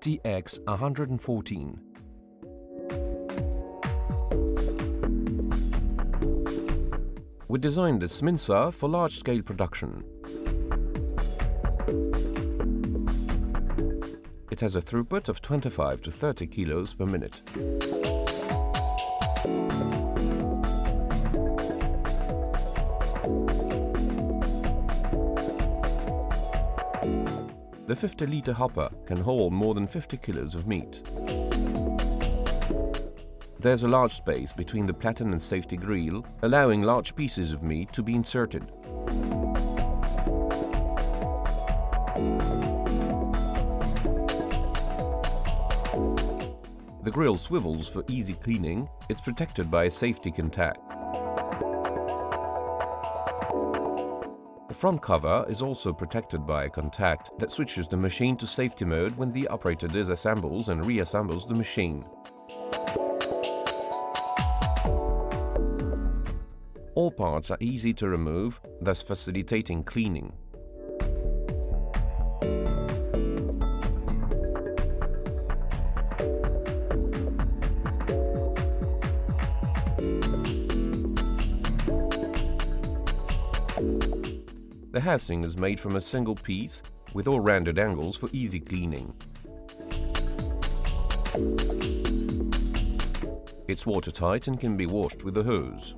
TX114. We designed this Mincer for large-scale production. It has a throughput of 25 to 30 kilos per minute. The 50-liter hopper can hold more than 50 kilos of meat. There's a large space between the platen and safety grill, allowing large pieces of meat to be inserted. The grill swivels for easy cleaning. It's protected by a safety contact. The front cover is also protected by a contact that switches the machine to safety mode when the operator disassembles and reassembles the machine. All parts are easy to remove, thus facilitating cleaning. The housing is made from a single piece with all rounded angles for easy cleaning. It's watertight and can be washed with a hose.